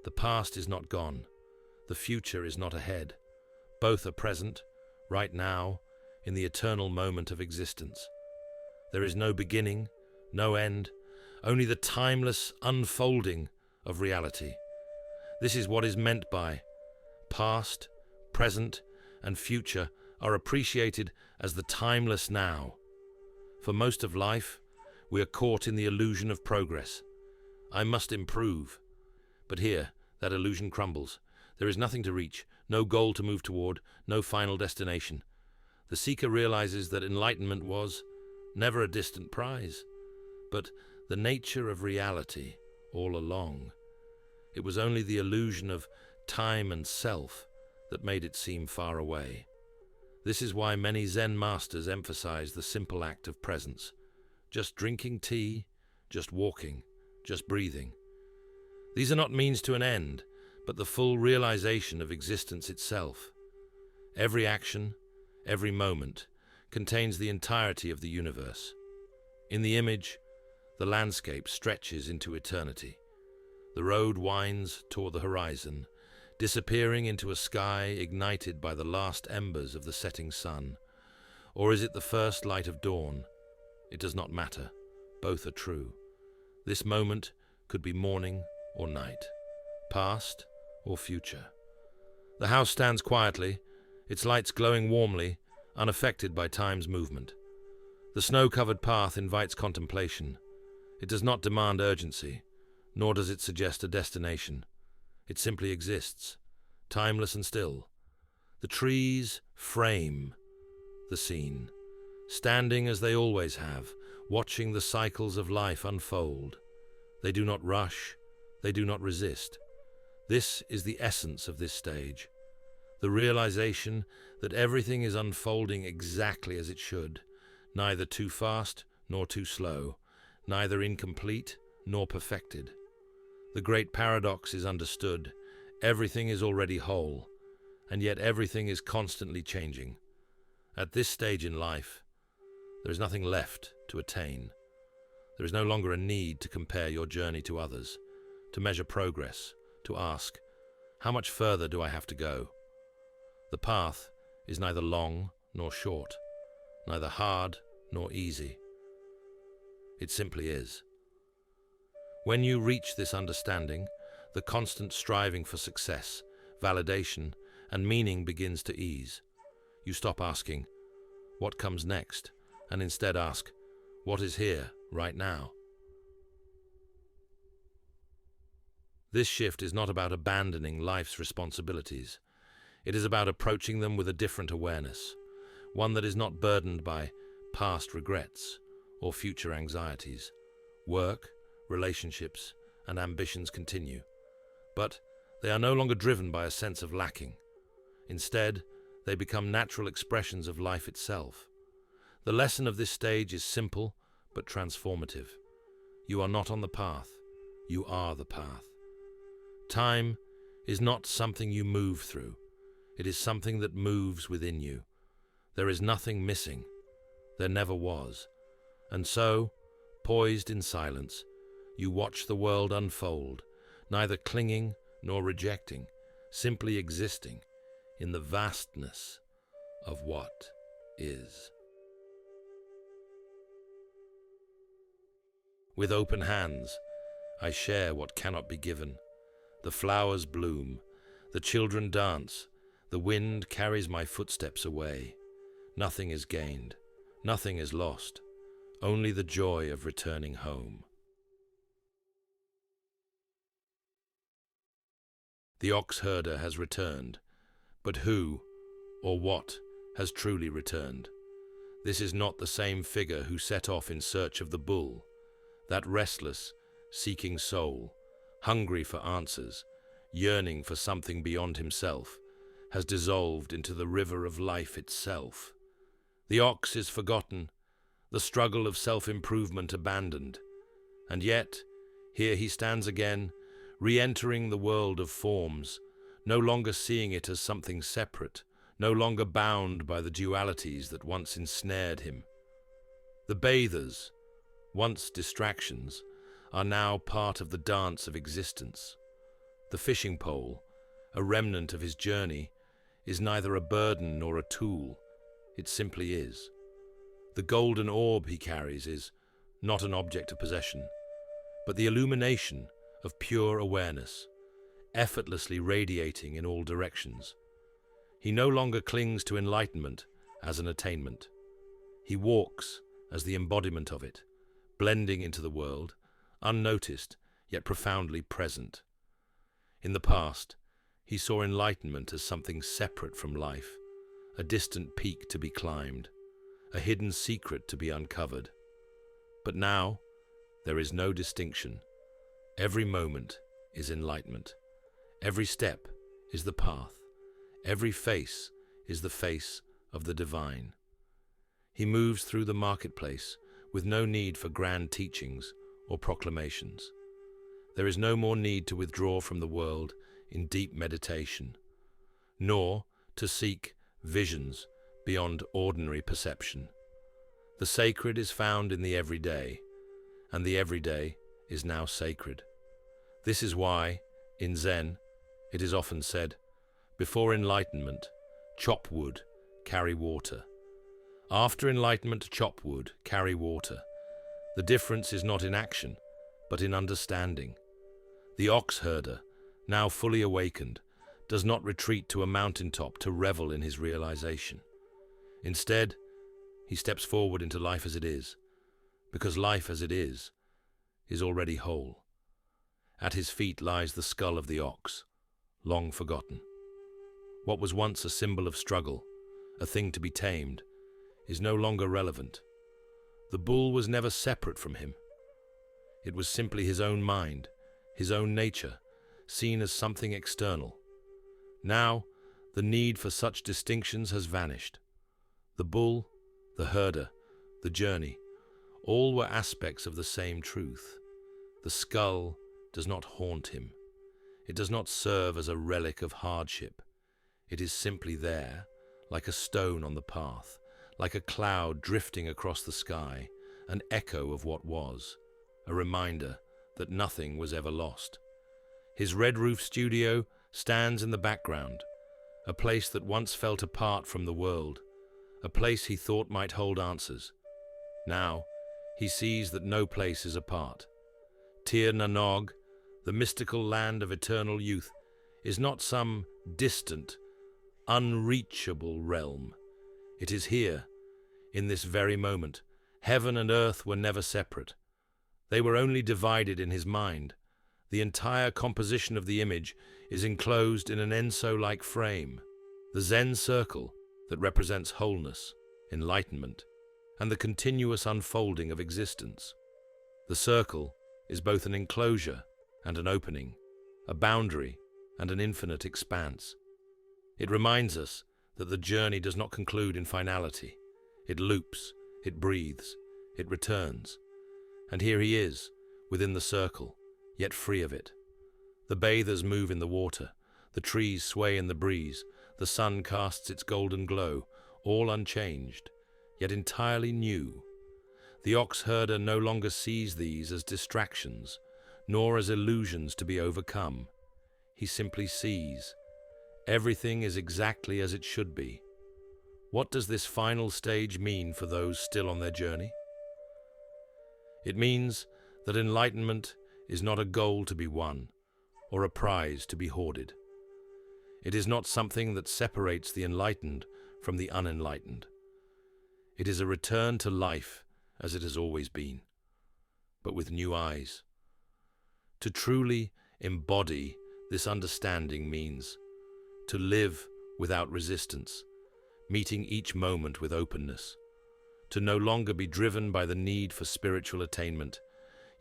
The past is not gone. The future is not ahead. Both are present, right now, in the eternal moment of existence. There is no beginning, no end, only the timeless unfolding of reality. This is what is meant by past, present, and future are appreciated as the timeless now. For most of life, we are caught in the illusion of progress. I must improve. But here, that illusion crumbles. There is nothing to reach, no goal to move toward, no final destination. The seeker realizes that enlightenment was never a distant prize, but the nature of reality all along. It was only the illusion of time and self that made it seem far away. This is why many Zen masters emphasize the simple act of presence. Just drinking tea, just walking, just breathing. These are not means to an end, but the full realization of existence itself. Every action, every moment, contains the entirety of the universe. In the image, the landscape stretches into eternity. The road winds toward the horizon, disappearing into a sky ignited by the last embers of the setting sun. Or is it the first light of dawn? It does not matter. Both are true. This moment could be morning or night, past or future. The house stands quietly, its lights glowing warmly, unaffected by time's movement. The snow-covered path invites contemplation. It does not demand urgency, nor does it suggest a destination. It simply exists, timeless and still. The trees frame the scene, standing as they always have, watching the cycles of life unfold. They do not rush, they do not resist. This is the essence of this stage, the realization that everything is unfolding exactly as it should, neither too fast nor too slow, neither incomplete nor perfected. The great paradox is understood. Everything is already whole, and yet everything is constantly changing. At this stage in life, there is nothing left to attain. There is no longer a need to compare your journey to others, to measure progress, to ask, how much further do I have to go? The path is neither long nor short, neither hard nor easy. It simply is. When you reach this understanding, the constant striving for success, validation, and meaning begins to ease. You stop asking, what comes next, and instead ask, what is here, right now? This shift is not about abandoning life's responsibilities. It is about approaching them with a different awareness, one that is not burdened by past regrets or future anxieties. Work, relationships, and ambitions continue, but they are no longer driven by a sense of lacking. Instead, they become natural expressions of life itself. The lesson of this stage is simple but transformative. You are not on the path, You are the path. Time is not something you move through. It is something that moves within you. There is nothing missing. There never was. And so, poised in silence, you watch the world unfold, neither clinging nor rejecting, simply existing in the vastness of what is. With open hands, I share what cannot be given. The flowers bloom, the children dance, the wind carries my footsteps away. Nothing is gained, nothing is lost, only the joy of returning home. The ox herder has returned, but who or what has truly returned? This is not the same figure who set off in search of the bull. That restless, seeking soul, hungry for answers, yearning for something beyond himself, has dissolved into the river of life itself. The ox is forgotten, the struggle of self-improvement abandoned, and yet, here he stands again, re-entering the world of forms, no longer seeing it as something separate, no longer bound by the dualities that once ensnared him. The bathers, once distractions, are now part of the dance of existence. The fishing pole, a remnant of his journey, is neither a burden nor a tool. It simply is. The golden orb he carries is not an object of possession, but the illumination of pure awareness, effortlessly radiating in all directions. He no longer clings to enlightenment as an attainment. He walks as the embodiment of it, blending into the world, unnoticed yet profoundly present. In the past, he saw enlightenment as something separate from life, a distant peak to be climbed, a hidden secret to be uncovered. But now, there is no distinction. Every moment is enlightenment. Every step is the path. Every face is the face of the divine. He moves through the marketplace with no need for grand teachings or proclamations. There is no more need to withdraw from the world in deep meditation, nor to seek visions beyond ordinary perception. The sacred is found in the everyday, and the everyday is now sacred. This is why, in Zen, it is often said, before enlightenment, chop wood, carry water. After enlightenment, chop wood, carry water. The difference is not in action, but in understanding. The ox herder, now fully awakened, does not retreat to a mountaintop to revel in his realization. Instead, he steps forward into life as it is, because life as it is already whole. At his feet lies the skull of the ox, long forgotten. What was once a symbol of struggle, a thing to be tamed, is no longer relevant. The bull was never separate from him. It was simply his own mind, his own nature, seen as something external. Now, the need for such distinctions has vanished. The bull, the herder, the journey, all were aspects of the same truth. The skull does not haunt him. It does not serve as a relic of hardship. It is simply there, like a stone on the path, like a cloud drifting across the sky, an echo of what was, a reminder that nothing was ever lost. His red-roof studio stands in the background, a place that once felt apart from the world, a place he thought might hold answers. Now, he sees that no place is apart. Tir Nanog, the mystical land of eternal youth, is not some distant, unreachable realm. It is here, in this very moment. Heaven and earth were never separate. They were only divided in his mind. The entire composition of the image is enclosed in an Enso-like frame. The Zen circle that represents wholeness, enlightenment, and the continuous unfolding of existence. The circle is both an enclosure and an opening, a boundary and an infinite expanse. It reminds us that the journey does not conclude in finality. It loops, it breathes, it returns. And here he is, within the circle, yet free of it. The bathers move in the water, the trees sway in the breeze, the sun casts its golden glow, all unchanged, yet entirely new. The ox herder no longer sees these as distractions, nor as illusions to be overcome. He simply sees. Everything is exactly as it should be. What does this final stage mean for those still on their journey? It means that enlightenment is not a goal to be won, or a prize to be hoarded. It is not something that separates the enlightened from the unenlightened. It is a return to life as it has always been, but with new eyes. To truly embody this understanding means to live without resistance, meeting each moment with openness, to no longer be driven by the need for spiritual attainment,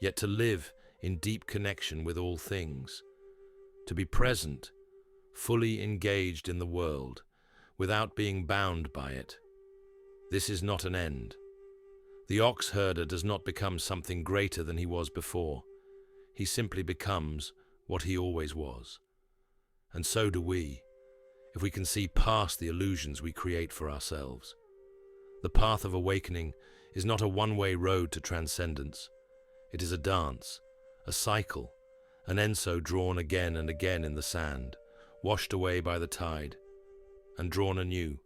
yet to live in deep connection with all things, to be present, fully engaged in the world, without being bound by it. This is not an end. The ox herder does not become something greater than he was before. He simply becomes what he always was. And so do we, if we can see past the illusions we create for ourselves. The path of awakening is not a one-way road to transcendence. It is a dance, a cycle, an enso drawn again and again in the sand, washed away by the tide, and drawn anew.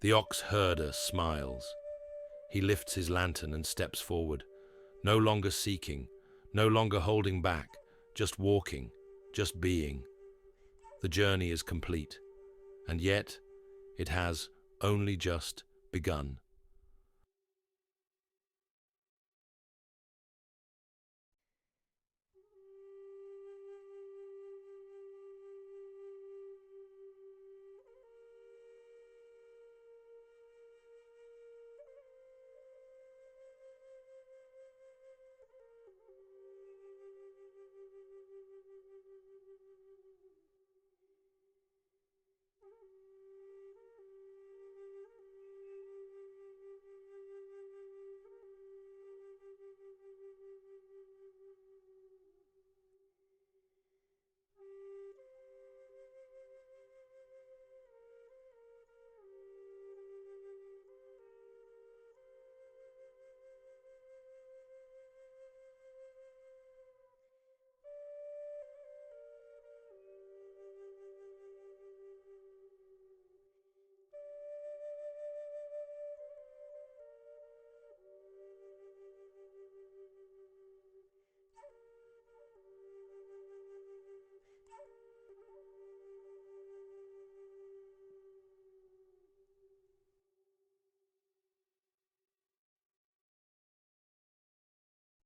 The ox herder smiles. He lifts his lantern and steps forward, no longer seeking, no longer holding back, just walking, just being. The journey is complete, and yet it has only just begun.